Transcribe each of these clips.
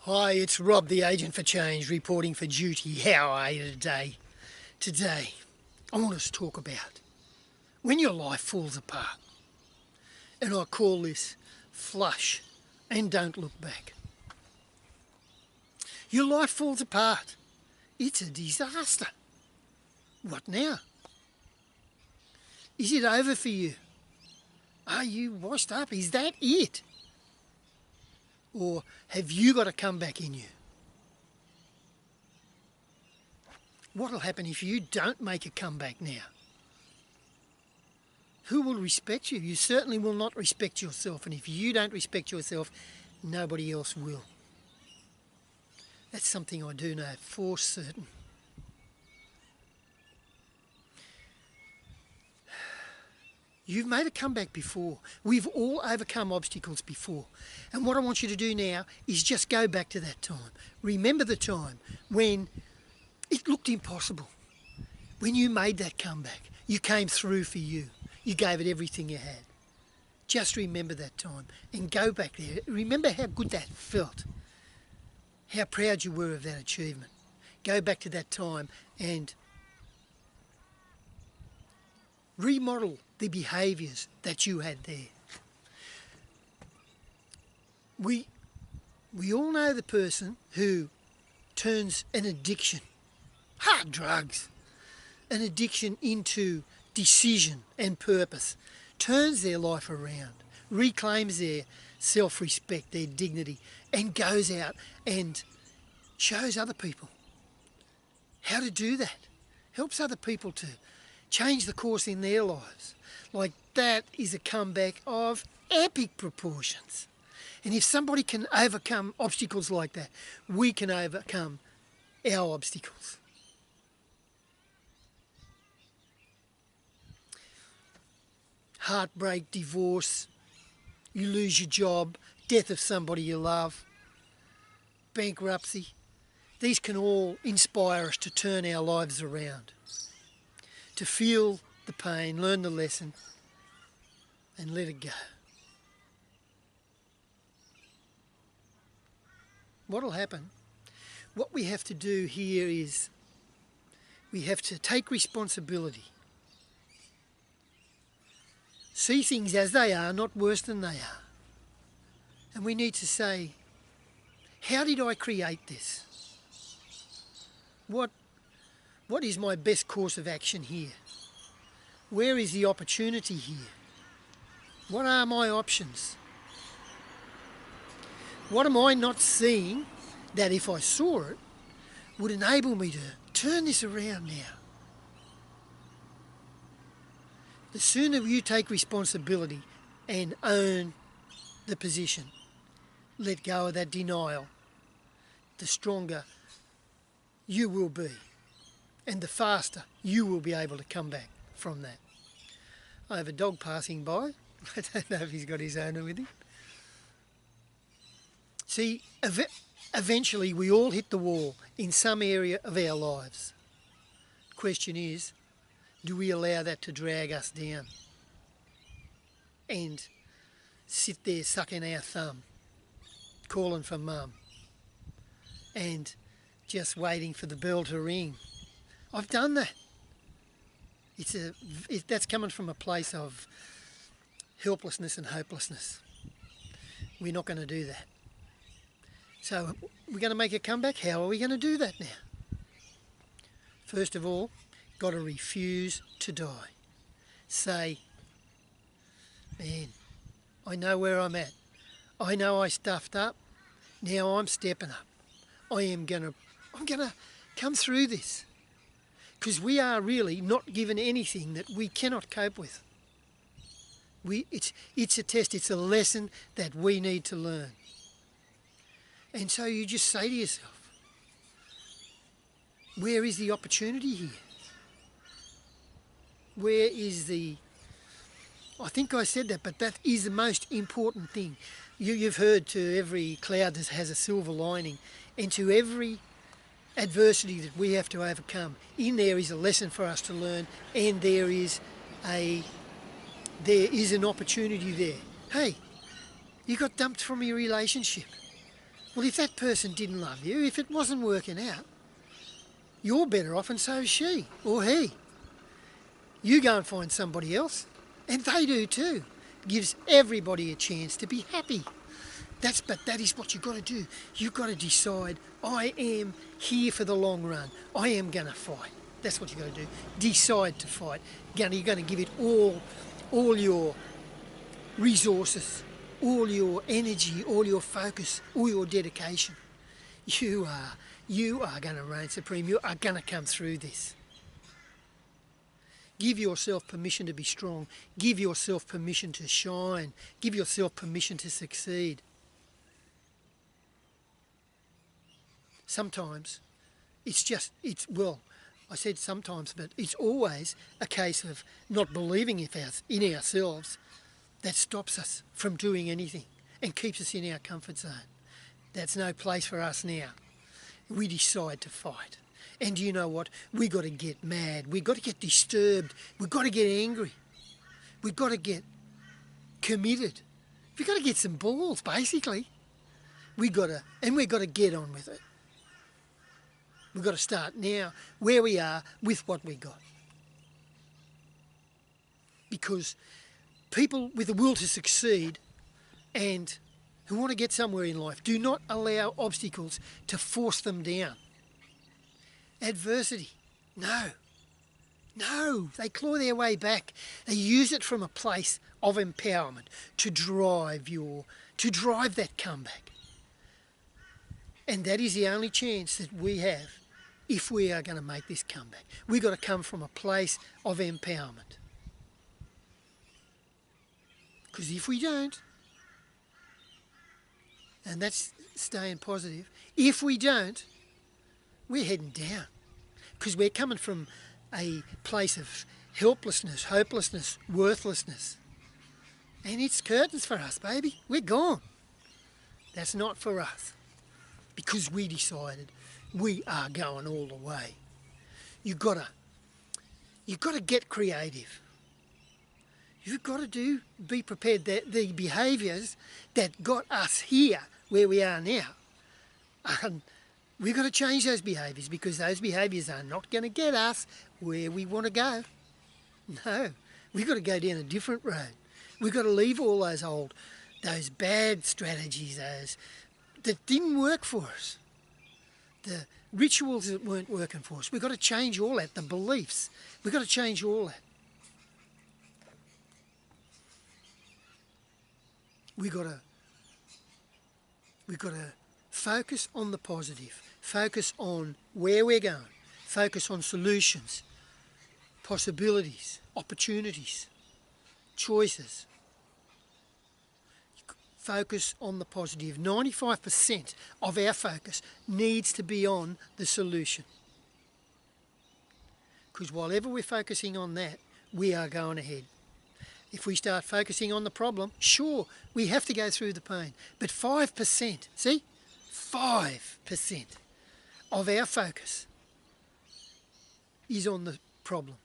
Hi, it's Rob, the Agent for Change, reporting for duty. How are you today? Today, I want us to talk about when your life falls apart. And I call this flush and don't look back. Your life falls apart. It's a disaster. What now? Is it over for you? Are you washed up? Is that it? Or have you got a comeback in you? What'll happen if you don't make a comeback now? Who will respect you? You certainly will not respect yourself, and if you don't respect yourself, nobody else will. That's something I do know for certain. You've made a comeback before. We've all overcome obstacles before. And what I want you to do now is just go back to that time. Remember the time when it looked impossible. When you made that comeback, you came through for you. You gave it everything you had. Just remember that time and go back there. Remember how good that felt. How proud you were of that achievement. Go back to that time and remodel the behaviours that you had there. We all know the person who turns an addiction, hard drugs, an addiction into decision and purpose, turns their life around, reclaims their self-respect, their dignity, and goes out and shows other people how to do that, helps other people to change the course in their lives. Like that is a comeback of epic proportions. And if somebody can overcome obstacles like that, we can overcome our obstacles. Heartbreak, divorce, you lose your job, death of somebody you love, bankruptcy. These can all inspire us to turn our lives around, to feel the pain, learn the lesson, and let it go. What'll happen? What we have to do here is we have to take responsibility. See things as they are, not worse than they are. And we need to say, how did I create this? What is my best course of action here? Where is the opportunity here? What are my options? What am I not seeing that if I saw it would enable me to turn this around now? The sooner you take responsibility and own the position, let go of that denial, the stronger you will be and the faster you will be able to come back from that. I have a dog passing by. I don't know if he's got his owner with him. See, eventually we all hit the wall in some area of our lives. The question is, do we allow that to drag us down and sit there sucking our thumb, calling for mum, and just waiting for the bell to ring? I've done that. That's coming from a place of helplessness and hopelessness. We're not going to do that. So we're going to make a comeback. How are we going to do that now? First of all, got to refuse to die. Say, man, I know where I'm at. I know I stuffed up. Now I'm stepping up. I'm going to come through this. Because we are really not given anything that we cannot cope with. It's a test, it's a lesson that we need to learn. And so you just say to yourself, where is the opportunity here? Where is I think I said that, but that is the most important thing. You've heard to every cloud that has a silver lining, and to every adversity that we have to overcome, in there is a lesson for us to learn, and there is an opportunity there. Hey, you got dumped from your relationship. Well, if that person didn't love you, if it wasn't working out, you're better off and so is she or he. You go and find somebody else, and they do too. Gives everybody a chance to be happy. But that is what you've got to do. You've got to decide, I am here for the long run. I am going to fight. That's what you've got to do. Decide to fight. You're going to give it all your resources, all your energy, all your focus, all your dedication. You are going to reign supreme. You are going to come through this. Give yourself permission to be strong. Give yourself permission to shine. Give yourself permission to succeed. Sometimes I said sometimes, but it's always a case of not believing in ourselves that stops us from doing anything and keeps us in our comfort zone. That's no place for us now. We decide to fight. And you know what? We've got to get mad. We've got to get disturbed. We've got to get angry. We've got to get committed. We've got to get some balls, basically. We've got to get on with it. We've got to start now where we are with what we got. Because people with the will to succeed and who want to get somewhere in life do not allow obstacles to force them down. Adversity, no, they claw their way back. They use it from a place of empowerment to drive that comeback. And that is the only chance that we have if we are going to make this comeback. We've got to come from a place of empowerment. Because if we don't, and that's staying positive, if we don't, we're heading down. Because we're coming from a place of helplessness, hopelessness, worthlessness. And it's curtains for us, baby. We're gone. That's not for us. Because we decided we are going all the way. You've got to get creative. You've got to be prepared that the behaviours that got us here where we are now, we've got to change those behaviours because those behaviours are not going to get us where we want to go. No, we've got to go down a different road. We've got to leave all those bad strategies, that didn't work for us. The rituals that weren't working for us. We've got to change all that, the beliefs. We've got to change all that. We've got to focus on the positive, focus on where we're going, focus on solutions, possibilities, opportunities, choices. Focus on the positive. 95% of our focus needs to be on the solution. Because whatever we're focusing on that, we are going ahead. If we start focusing on the problem, sure, we have to go through the pain. But 5%, see? 5% of our focus is on the problem.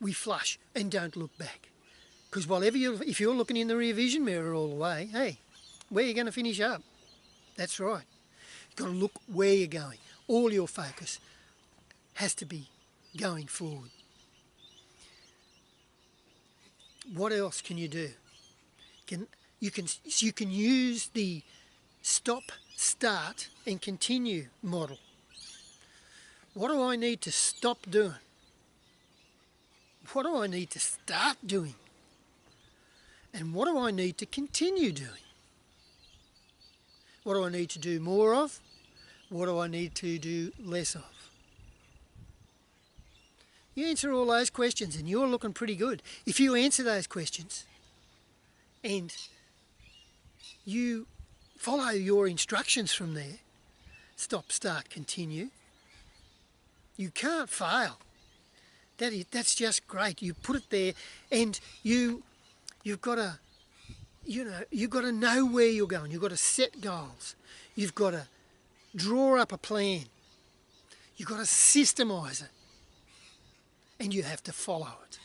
We flush and don't look back. Because if you're looking in the rear vision mirror all the way, hey, where are you going to finish up? That's right. You've got to look where you're going. All your focus has to be going forward. What else can you do? You can use the stop, start and continue model. What do I need to stop doing? What do I need to start doing? And what do I need to continue doing? What do I need to do more of? What do I need to do less of? You answer all those questions and you're looking pretty good. If you answer those questions and you follow your instructions from there, stop, start, continue, you can't fail. That's just great. You put it there and you've got to know where you're going. You've got to set goals. You've got to draw up a plan. You've got to systemise it. And you have to follow it.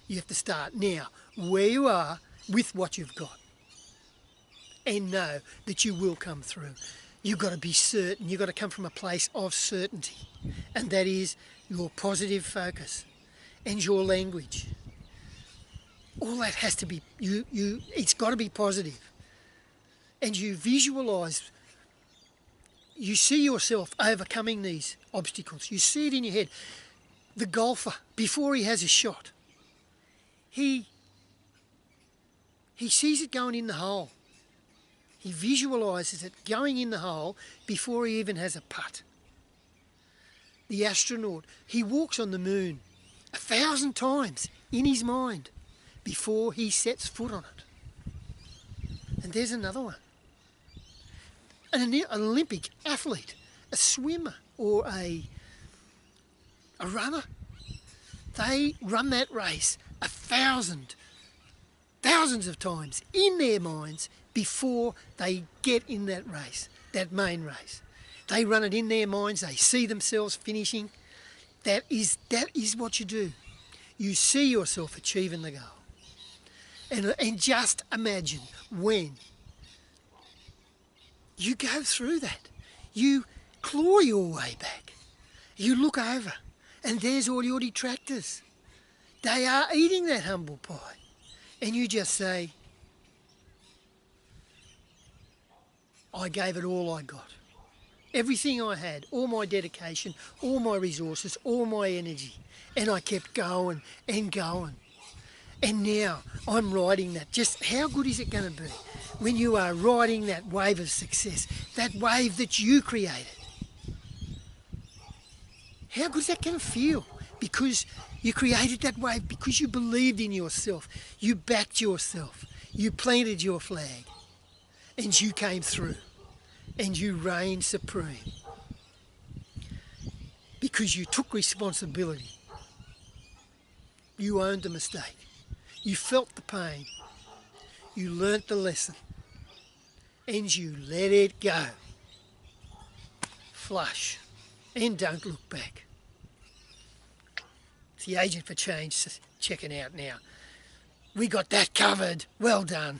You have to start now where you are with what you've got. and know that you will come through. You've got to be certain. You've got to come from a place of certainty, and that is your positive focus and your language. All that has to be, it's got to be positive. And you visualise, you see yourself overcoming these obstacles. You see it in your head. The golfer, before he has a shot, he sees it going in the hole. He visualises it going in the hole before he even has a putt. The astronaut, he walks on the moon 1,000 times in his mind before he sets foot on it. And there's another one. An Olympic athlete, a swimmer or a runner, they run that race thousands of times in their minds before they get in that race, that main race. They run it in their minds, they see themselves finishing. That is what you do. You see yourself achieving the goal. And just imagine when you go through that, you claw your way back, you look over, and there's all your detractors. They are eating that humble pie. And you just say, I gave it all I got. Everything I had, all my dedication, all my resources, all my energy. And I kept going and going. And now I'm riding that. Just how good is it going to be when you are riding that wave of success, that wave that you created? How good is that going to feel? Because you created that wave, because you believed in yourself, you backed yourself, you planted your flag, and you came through, and you reigned supreme. Because you took responsibility. You owned the mistake. You felt the pain. You learnt the lesson. And you let it go. Flush. And don't look back. It's the Agent for Change checking out now. We got that covered. Well done.